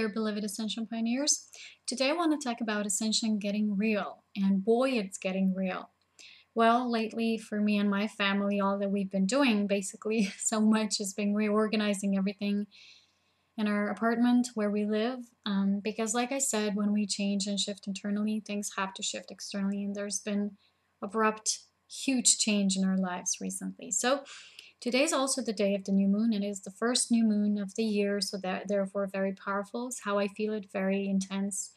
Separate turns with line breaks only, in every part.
there, beloved Ascension Pioneers. Today I want to talk about Ascension getting real, and boy, it's getting real. Well, lately for me and my family, all that we've been doing basically so much has been reorganizing everything in our apartment where we live. Because, like I said, when we change and shift internally, things have to shift externally, and there's been abrupt, huge change in our lives recently. So, today is also the day of the new moon. It is the first new moon of the year, so that therefore very powerful. It's how I feel it, very intense,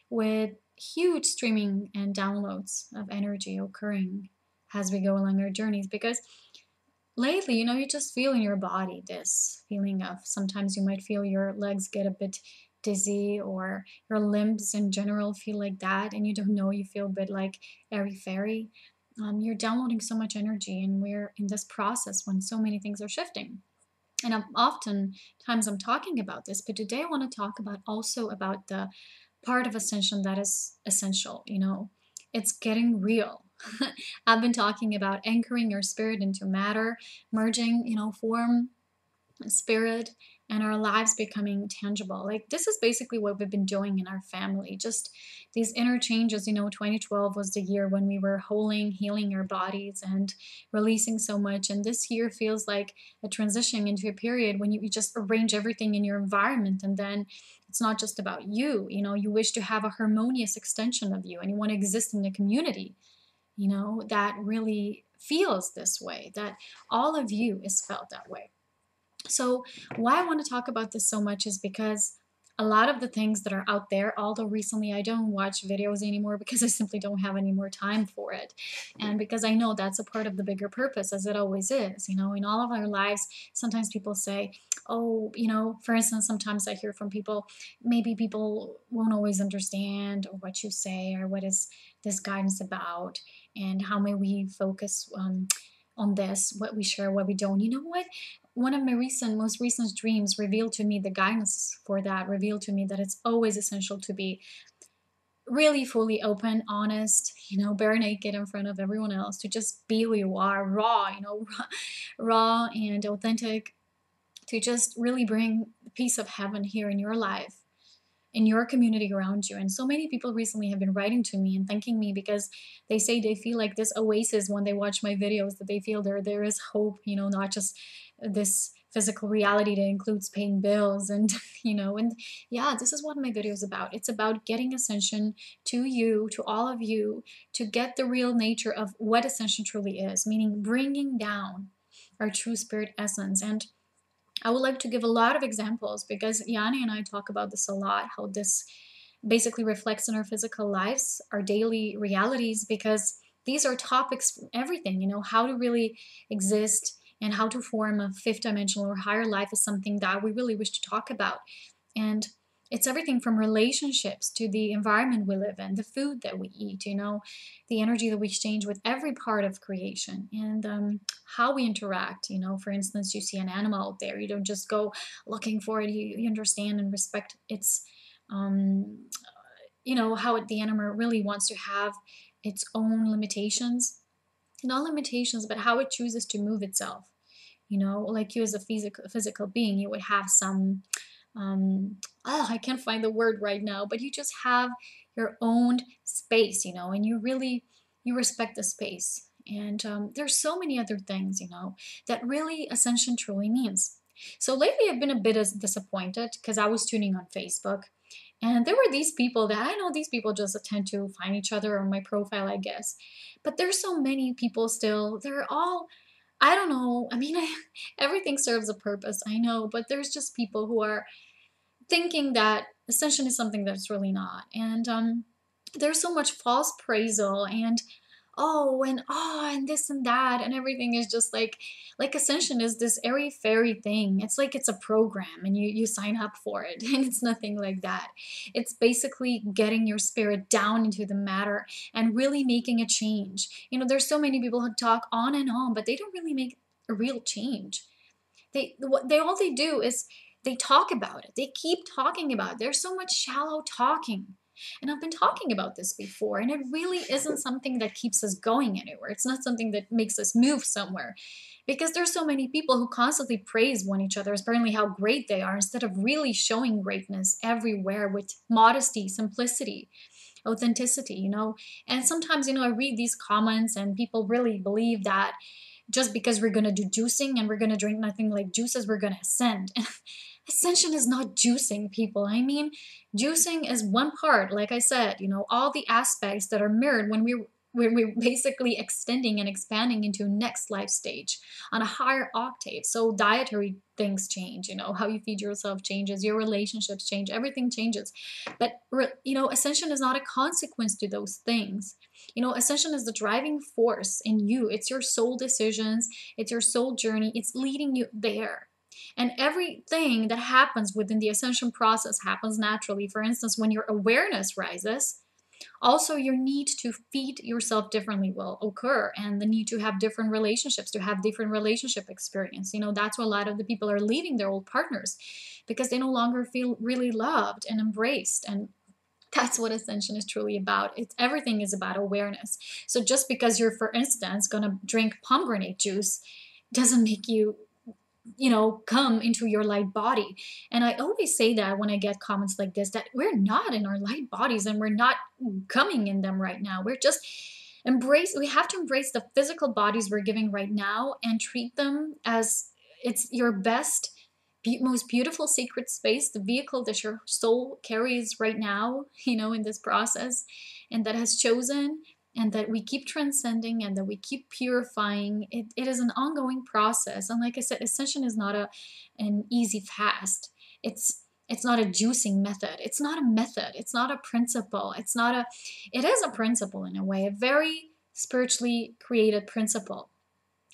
with huge streaming and downloads of energy occurring as we go along our journeys. Because lately, you just feel in your body this feeling of sometimes you might feel your legs get a bit dizzy, or your limbs in general feel like that, and you don't know, you feel a bit like airy fairy. You're downloading so much energy, and we're in this process when so many things are shifting. And oftentimes I'm talking about this, but today I want to talk about also about the part of ascension that is essential. It's getting real. I've been talking about anchoring your spirit into matter, merging, form, spirit, and our lives becoming tangible. Like, this is basically what we've been doing in our family. Just these interchanges. 2012 was the year when we were healing our bodies and releasing so much. And this year feels like a transition into a period when you just arrange everything in your environment. And then it's not just about you. You wish to have a harmonious extension of you, and you want to exist in a community, that really feels this way, that all of you is felt that way. So why I want to talk about this so much is because a lot of the things that are out there, although recently I don't watch videos anymore because I simply don't have any more time for it. And because I know that's a part of the bigger purpose, as it always is. In all of our lives, sometimes people say, oh, for instance, sometimes I hear from people, maybe people won't always understand what you say, or what is this guidance about, and how may we focus on this, what we share, what we don't. You know what? One of my most recent dreams revealed to me the guidance for that, revealed to me that it's always essential to be really fully open, honest, bare naked in front of everyone else, to just be who you are, raw, raw and authentic, to just really bring the peace of heaven here in your life, in your community around you. And so many people recently have been writing to me and thanking me because they say they feel like this oasis when they watch my videos, that they feel there is hope, not just this physical reality that includes paying bills and and yeah, this is what my video is about. It's about getting ascension to you, to all of you, to get the real nature of what ascension truly is, meaning bringing down our true spirit essence. And I would like to give a lot of examples, because Yanni and I talk about this a lot, how this basically reflects in our physical lives, our daily realities, because these are topics for everything. How to really exist and how to form a fifth dimensional or higher life is something that we really wish to talk about. And it's everything from relationships to the environment we live in, the food that we eat, the energy that we exchange with every part of creation, and how we interact. For instance, you see an animal out there, you don't just go looking for it, you understand and respect its, how the animal really wants to have its own limitations. Not limitations, but how it chooses to move itself. Like you as a physical being, you would have some I can't find the word right now, but you just have your own space, and you respect the space. And there's so many other things, that really ascension truly means. So lately I've been a bit disappointed because I was tuning on Facebook, and there were these people that I know, these people just tend to find each other on my profile, I guess. But there's so many people still, they're all, I don't know. I mean, everything serves a purpose, I know, but there's just people who are thinking that ascension is something that's really not. And there's so much false praisal and and this and that, and everything is just like ascension is this airy fairy thing. It's like it's a program and you sign up for it, and it's nothing like that. It's basically getting your spirit down into the matter and really making a change. There's so many people who talk on and on, but they don't really make a real change. All they do is they talk about it. They keep talking about it. There's so much shallow talking. And I've been talking about this before, and it really isn't something that keeps us going anywhere. It's not something that makes us move somewhere. Because there's so many people who constantly praise one each other, apparently how great they are, instead of really showing greatness everywhere with modesty, simplicity, authenticity, And sometimes, I read these comments and people really believe that just because we're going to do juicing and we're going to drink nothing like juices, we're going to ascend. And ascension is not juicing, people. I mean, juicing is one part, like I said, all the aspects that are mirrored when we're basically extending and expanding into next life stage on a higher octave. So dietary things change, how you feed yourself changes, your relationships change, everything changes. But, ascension is not a consequence to those things. Ascension is the driving force in you. It's your soul decisions, it's your soul journey, it's leading you there. And everything that happens within the ascension process happens naturally. For instance, when your awareness rises, also your need to feed yourself differently will occur, and the need to have different relationships, to have different relationship experience. That's why a lot of the people are leaving their old partners, because they no longer feel really loved and embraced. And that's what ascension is truly about. Everything is about awareness. So just because you're, for instance, going to drink pomegranate juice doesn't make you come into your light body. And I always say that when I get comments like this, that we're not in our light bodies and we're not coming in them right now. We have to embrace the physical bodies we're giving right now and treat them as it's your best, most beautiful sacred space, the vehicle that your soul carries right now, in this process, and that has chosen, and that we keep transcending, and that we keep purifying. It is an ongoing process. And like I said, ascension is not an easy fast. It's not a juicing method. It's not a method. It's not a principle. It is a principle in a way, a very spiritually created principle.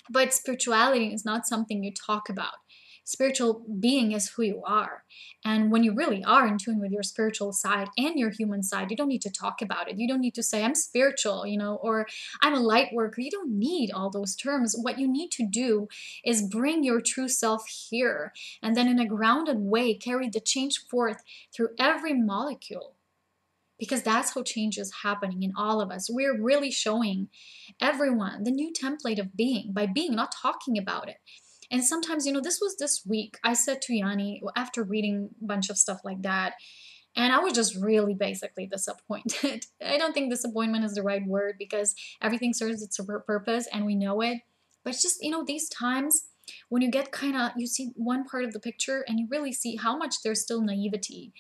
But spirituality is not something you talk about. Spiritual being is who you are. And when you really are in tune with your spiritual side and your human side, you don't need to talk about it. You don't need to say, I'm spiritual, or I'm a light worker. You don't need all those terms. What you need to do is bring your true self here, and then in a grounded way, carry the change forth through every molecule. Because that's how change is happening in all of us. We're really showing everyone the new template of being by being, not talking about it. And sometimes, this was this week, I said to Yanni, after reading a bunch of stuff like that, and I was just really basically disappointed. I don't think disappointment is the right word, because everything serves its purpose and we know it. But it's just, these times when you get you see one part of the picture and you really see how much there's still naivety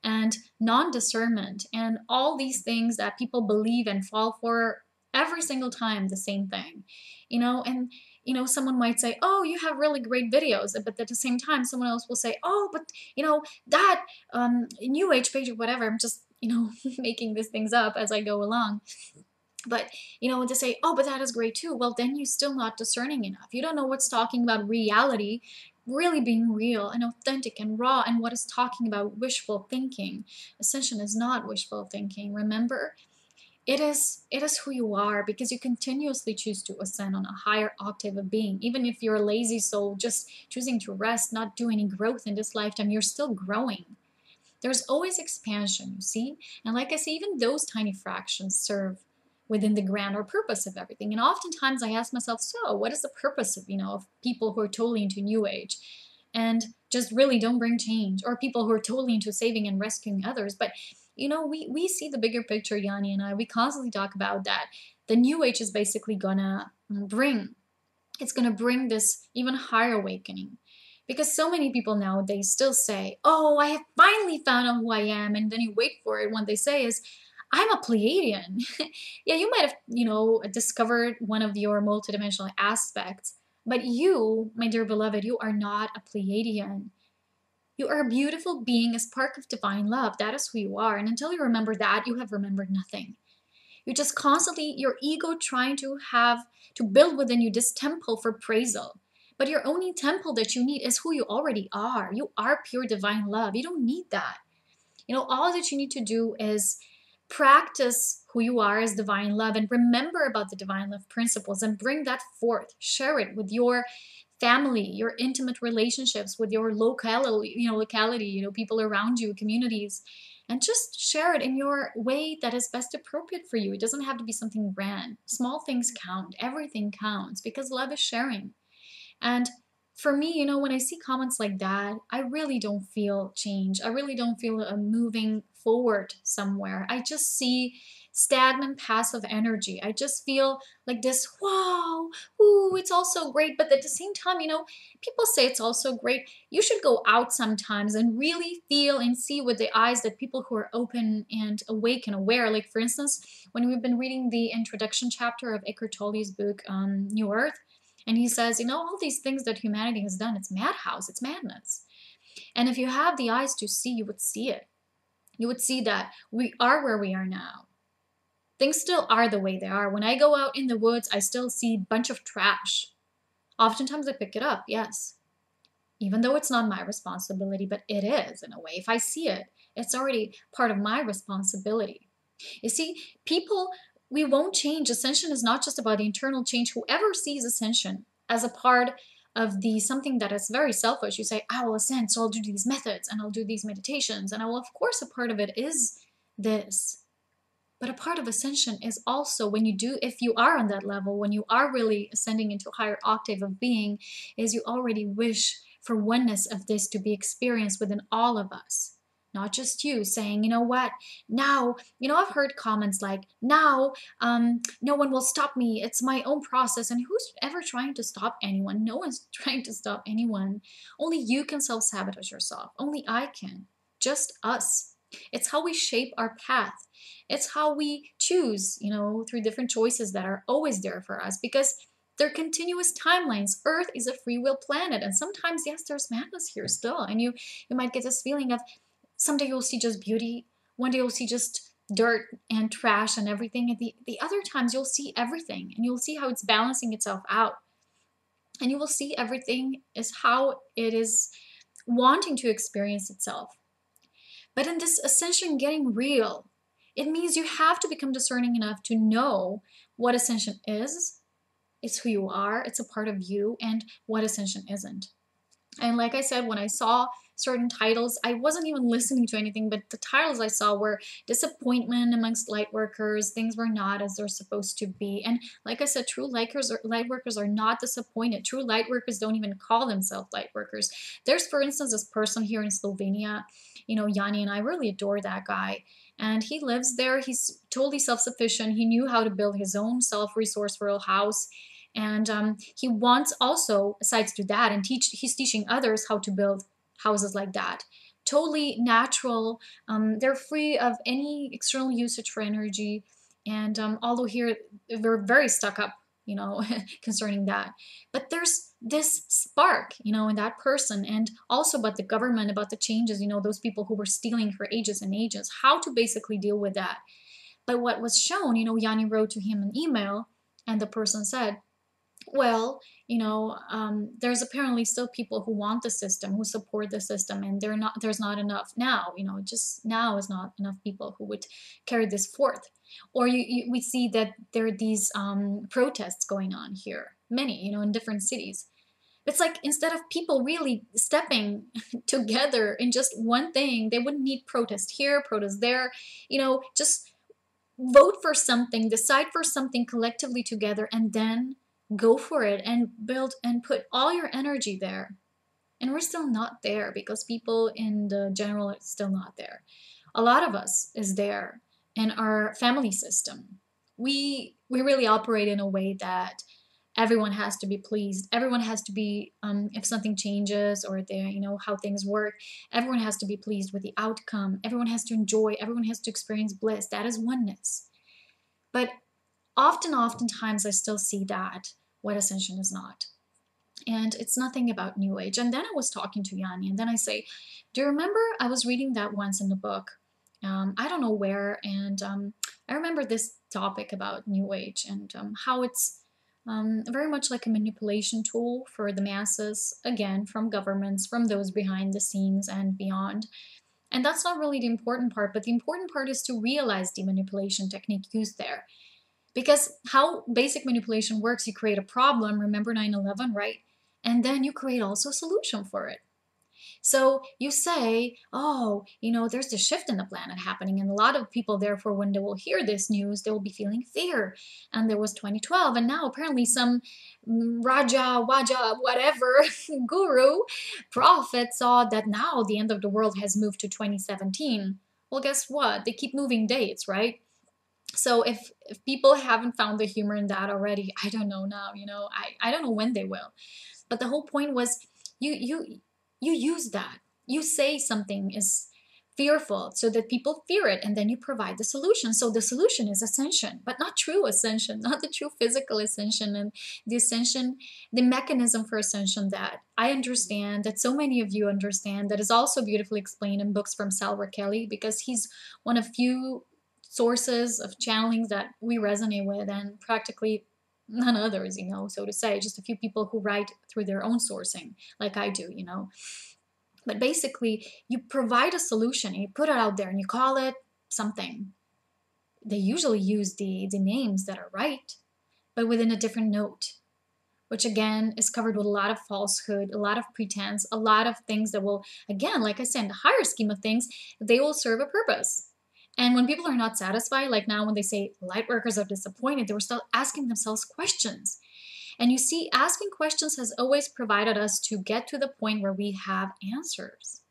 and non-discernment and all these things that people believe and fall for every single time the same thing, and someone might say, oh, you have really great videos. But at the same time, someone else will say, oh, but, that New Age page or whatever, I'm just, making these things up as I go along. But, to say, oh, but that is great too. Well, then you're still not discerning enough. You don't know what's talking about reality, really being real and authentic and raw, and what is talking about wishful thinking. Ascension is not wishful thinking. Remember, it is who you are, because you continuously choose to ascend on a higher octave of being. Even if you're a lazy soul, just choosing to rest, not do any growth in this lifetime, you're still growing. There's always expansion, you see? And like I say, even those tiny fractions serve within the grander purpose of everything. And oftentimes I ask myself, so what is the purpose of people who are totally into New Age and just really don't bring change, or people who are totally into saving and rescuing others? But we see the bigger picture, Yanni and I. We constantly talk about that. The New Age is basically gonna bring this even higher awakening. Because so many people nowadays still say, oh, I have finally found out who I am. And then you wait for it. What they say is, I'm a Pleiadian. Yeah, you might have, discovered one of your multidimensional aspects. But you, my dear beloved, you are not a Pleiadian. You are a beautiful being, a spark of divine love. That is who you are. And until you remember that, you have remembered nothing. You just constantly, your ego trying to build within you this temple for appraisal. But your only temple that you need is who you already are. You are pure divine love. You don't need that. All that you need to do is practice who you are as divine love, and remember about the divine love principles, and bring that forth. Share it with your family, your intimate relationships, with your locality, people around you, communities. and just share it in your way that is best appropriate for you. It doesn't have to be something grand. Small things count. Everything counts because love is sharing. And for me, when I see comments like that, I really don't feel change. I really don't feel a moving forward somewhere. I just see stagnant, passive energy. I just feel like this, wow, ooh, it's all so great. But at the same time, people say it's all so great. You should go out sometimes and really feel and see with the eyes that people who are open and awake and aware. Like, for instance, when we've been reading the introduction chapter of Eckhart Tolle's book, New Earth, and he says, all these things that humanity has done, it's madhouse, it's madness. And if you have the eyes to see, you would see it. You would see that we are where we are now. Things still are the way they are. When I go out in the woods, I still see a bunch of trash. Oftentimes I pick it up, yes. Even though it's not my responsibility, but it is in a way. If I see it, it's already part of my responsibility. You see, people, we won't change. Ascension is not just about the internal change. Whoever sees ascension as a part of something that is very selfish, you say, I will ascend, so I'll do these methods and I'll do these meditations. And of course, a part of it is this. But a part of ascension is also if you are on that level, when you are really ascending into a higher octave of being, is you already wish for oneness of this to be experienced within all of us. Not just you saying, you know what, now, I've heard comments like, now, no one will stop me. It's my own process. And who's ever trying to stop anyone? No one's trying to stop anyone. Only you can self-sabotage yourself. Only I can. Just us. It's how we shape our path. It's how we choose, through different choices that are always there for us, because they're continuous timelines. Earth is a free will planet. And sometimes, yes, there's madness here still. And you might get this feeling of someday you'll see just beauty. One day you'll see just dirt and trash and everything. And the other times you'll see everything, and you'll see how it's balancing itself out. And you will see everything is how it is wanting to experience itself. But in this ascension getting real, it means you have to become discerning enough to know what ascension is. It's who you are. It's a part of you, and what ascension isn't. And like I said, when I saw certain titles, I wasn't even listening to anything, but the titles I saw were disappointment amongst light workers. Things were not as they're supposed to be. And like I said, true light workers are not disappointed. True light workers don't even call themselves light workers. There's, for instance, this person here in Slovenia, Yanni, and I really adore that guy. And he lives there. He's totally self-sufficient. He knew how to build his own self-resourceful house. And he wants also, besides to that, and he's teaching others how to build houses like that. Totally natural. They're free of any external usage for energy. And although here we're very stuck up, concerning that. But there's this spark, in that person, and also about the government, about the changes, those people who were stealing for ages and ages, how to basically deal with that. But what was shown, Yanni wrote to him an email, and the person said, well, there's apparently still people who want the system, who support the system, and there's not enough now, just now is not enough people who would carry this forth. Or we see that there are these protests going on here, many, in different cities. It's like, instead of people really stepping together in just one thing, they wouldn't need protest here, protest there, just vote for something, decide for something collectively together, and then go for it and build and put all your energy there. And we're still not there, because people in the general are still not there. A lot of us is there in our family system. We really operate in a way that everyone has to be pleased. Everyone has to be, if something changes or how things work, everyone has to be pleased with the outcome. Everyone has to enjoy. Everyone has to experience bliss. That is oneness. But oftentimes I still see that what ascension is not. And it's nothing about New Age. And then I was talking to Yanni, and then I say, do you remember I was reading that once in the book? I don't know where, and I remember this topic about New Age and how it's very much like a manipulation tool for the masses, again, from governments, from those behind the scenes and beyond. And that's not really the important part, but the important part is to realize the manipulation technique used there. Because how basic manipulation works, you create a problem, remember 9/11, right? And then you create also a solution for it. So you say, oh, there's this shift in the planet happening. And a lot of people, therefore, when they will hear this news, they will be feeling fear. And there was 2012. And now apparently some Raja, Waja, whatever, guru, prophet saw that now the end of the world has moved to 2017. Well, guess what? They keep moving dates, right? So if people haven't found the humor in that already, I don't know now, I don't know when they will. But the whole point was you use that. You say something is fearful so that people fear it, and then you provide the solution. So the solution is ascension, but not true ascension, not the true physical ascension, and the ascension, the mechanism for ascension that I understand, that so many of you understand, that is also beautifully explained in books from Salvador Kelly, because he's one of few sources of channelings that we resonate with, and practically none others, so to say, just a few people who write through their own sourcing like I do. But basically, you provide a solution and you put it out there and you call it something. They usually use the names that are right, but within a different note, which again is covered with a lot of falsehood, a lot of pretense, a lot of things that will, again, like I said, in the higher scheme of things, they will serve a purpose. And when people are not satisfied, like now when they say light workers are disappointed, they were still asking themselves questions. And you see, asking questions has always provided us to get to the point where we have answers.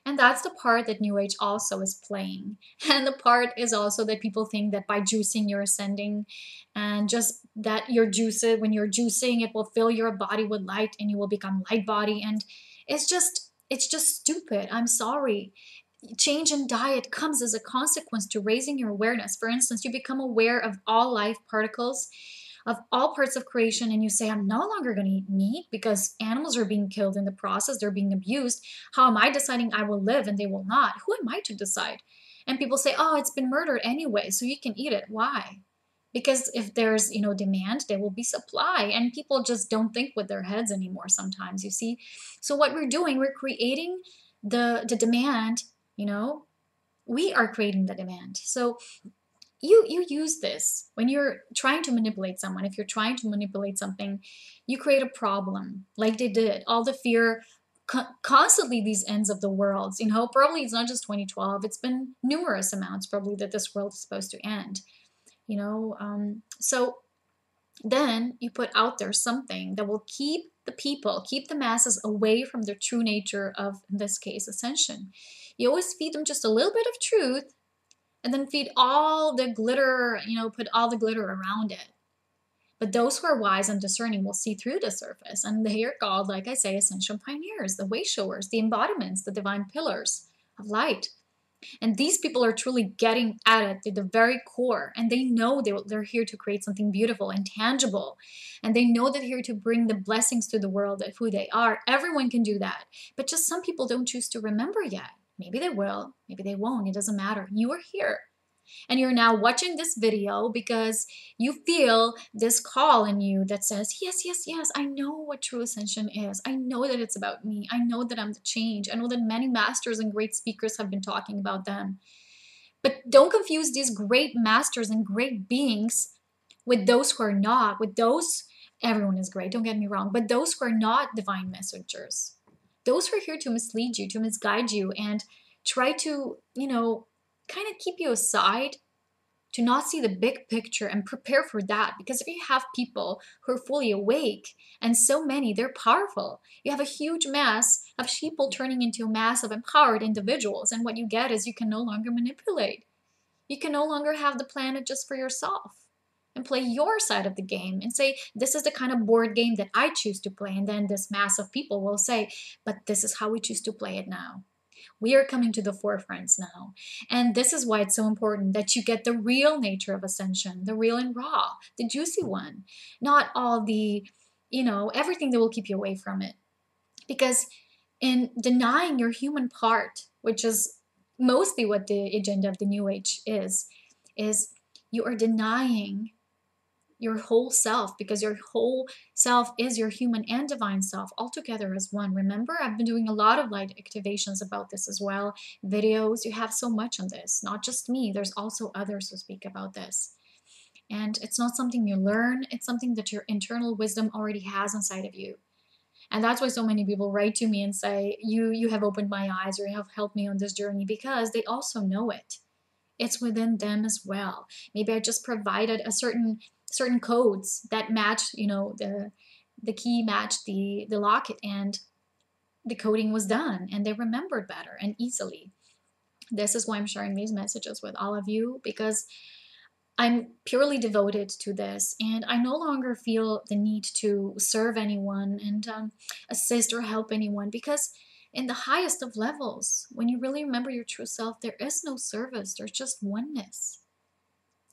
And that's the part that New Age also is playing. And the part is also that people think that by juicing, you're ascending, and just that when you're juicing, it will fill your body with light and you will become light body. And it's just stupid. I'm sorry. Change in diet comes as a consequence to raising your awareness. For instance, you become aware of all life particles, of all parts of creation, and you say, I'm no longer going to eat meat because animals are being killed in the process, they're being abused. How am I deciding I will live and they will not? Who am I to decide? And people say, oh, it's been murdered anyway, so you can eat it. Why? Because if there's demand, there will be supply, and people just don't think with their heads anymore sometimes, you see. So what we're doing, we're creating the demand. We are creating the demand. So you use this when you're trying to manipulate someone. If you're trying to manipulate something, you create a problem, like they did. All the fear, constantly these ends of the worlds. Probably it's not just 2012. It's been numerous amounts probably that this world is supposed to end. So then you put out there something that will keep the masses away from the true nature of, in this case, ascension. You always feed them just a little bit of truth, and then feed all the glitter, put all the glitter around it. But those who are wise and discerning will see through the surface, and they are called, like I say, ascension pioneers, the way showers, the embodiments, the divine pillars of light. And these people are truly getting at it to the very core, and they know they're here to create something beautiful and tangible, and they know they're here to bring the blessings to the world of who they are. Everyone can do that, but just some people don't choose to remember yet. Maybe they will, maybe they won't. It doesn't matter. You are here. And you're now watching this video because you feel this call in you that says, yes, yes, yes, I know what true ascension is. I know that it's about me. I know that I'm the change. I know that many masters and great speakers have been talking about them. But don't confuse these great masters and great beings with those who are not, with those, everyone is great, don't get me wrong, but those who are not divine messengers. Those who are here to mislead you, to misguide you, and try to, kind of keep you aside, to not see the big picture and prepare for that. Because if you have people who are fully awake, and so many, they're powerful. You have a huge mass of sheeple turning into a mass of empowered individuals. And what you get is you can no longer manipulate. You can no longer have the planet just for yourself and play your side of the game and say, this is the kind of board game that I choose to play. And then this mass of people will say, but this is how we choose to play it now. We are coming to the forefronts now. And this is why it's so important that you get the real nature of ascension, the real and raw, the juicy one, not all the, everything that will keep you away from it. Because in denying your human part, which is mostly what the agenda of the New Age is you are denying your whole self, because your whole self is your human and divine self all together as one. Remember, I've been doing a lot of light activations about this as well, videos. You have so much on this, not just me. There's also others who speak about this. And it's not something you learn. It's something that your internal wisdom already has inside of you. And that's why so many people write to me and say, you have opened my eyes, or you have helped me on this journey, because they also know it. It's within them as well. Maybe I just provided a certain codes that match, the key matched the locket, and the coding was done, and they remembered better and easily. This is why I'm sharing these messages with all of you, because I'm purely devoted to this, and I no longer feel the need to serve anyone and assist or help anyone, because in the highest of levels, when you really remember your true self, there is no service, there's just oneness.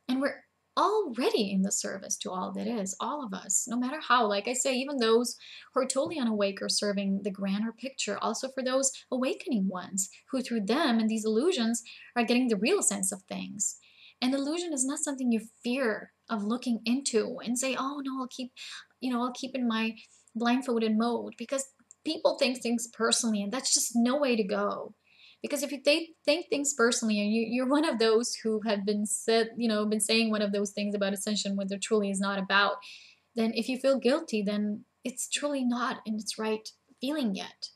And we're already in the service to all that is, all of us, no matter how. Like I say, even those who are totally unawake are serving the grander picture, also for those awakening ones who, through them and these illusions, are getting the real sense of things. And illusion is not something you fear of looking into and say, oh no, I'll keep in my blindfolded mode, because people think things personally, and that's just no way to go. Because if you think things personally, and you're one of those who have been been saying one of those things about ascension when there truly is not about, then if you feel guilty, then it's truly not in its right feeling yet.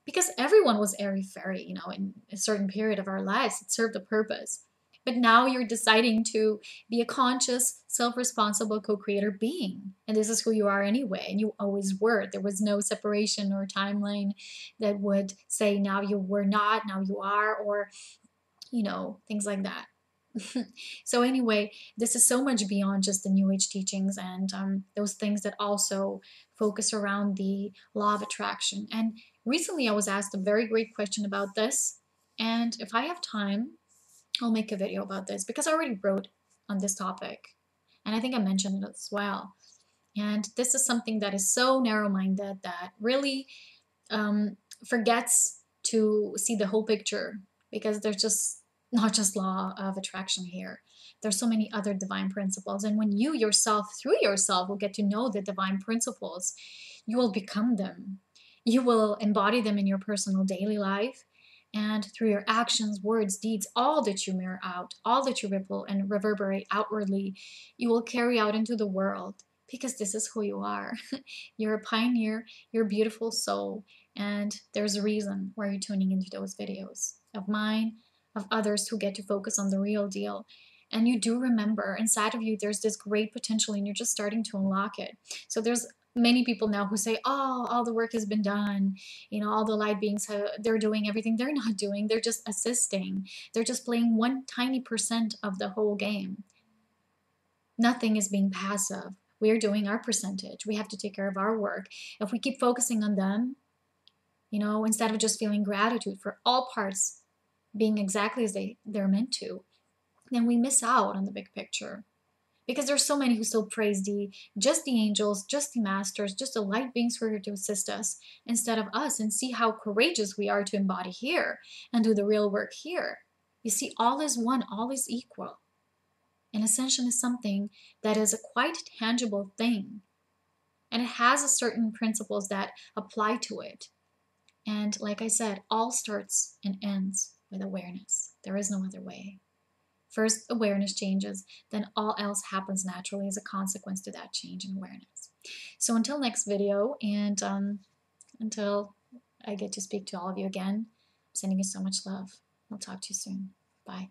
Because everyone was airy fairy, in a certain period of our lives. It served a purpose. But now you're deciding to be a conscious, self-responsible co-creator being. And this is who you are anyway, and you always were. There was no separation or timeline that would say now you were not, now you are, or, things like that. So anyway, this is so much beyond just the New Age teachings and those things that also focus around the law of attraction. And recently I was asked a very great question about this. And if I have time, I'll make a video about this, because I already wrote on this topic. And I think I mentioned it as well. And this is something that is so narrow-minded that really forgets to see the whole picture, because there's just not just law of attraction here. There's so many other divine principles. And when you yourself, through yourself, will get to know the divine principles, you will become them. You will embody them in your personal daily life. And through your actions, words, deeds, all that you mirror out, all that you ripple and reverberate outwardly, you will carry out into the world, because this is who you are. You're a pioneer, you're a beautiful soul, and there's a reason why you're tuning into those videos of mine, of others who get to focus on the real deal. And you do remember inside of you there's this great potential, and you're just starting to unlock it. So there's many people now who say, oh, all the work has been done, all the light beings, they're doing everything. They're not doing, they're just assisting. They're just playing one tiny % of the whole game. Nothing is being passive. We're doing our percentage. We have to take care of our work. If we keep focusing on them, instead of just feeling gratitude for all parts being exactly as they're meant to, then we miss out on the big picture. Because there's so many who still praise just the angels, just the masters, just the light beings who are here to assist us, instead of us, and see how courageous we are to embody here and do the real work here. You see, all is one, all is equal. And ascension is something that is a quite tangible thing. And it has a certain principles that apply to it. And like I said, all starts and ends with awareness. There is no other way. First, awareness changes, then all else happens naturally as a consequence to that change in awareness. So until next video, and until I get to speak to all of you again, I'm sending you so much love. I'll talk to you soon. Bye.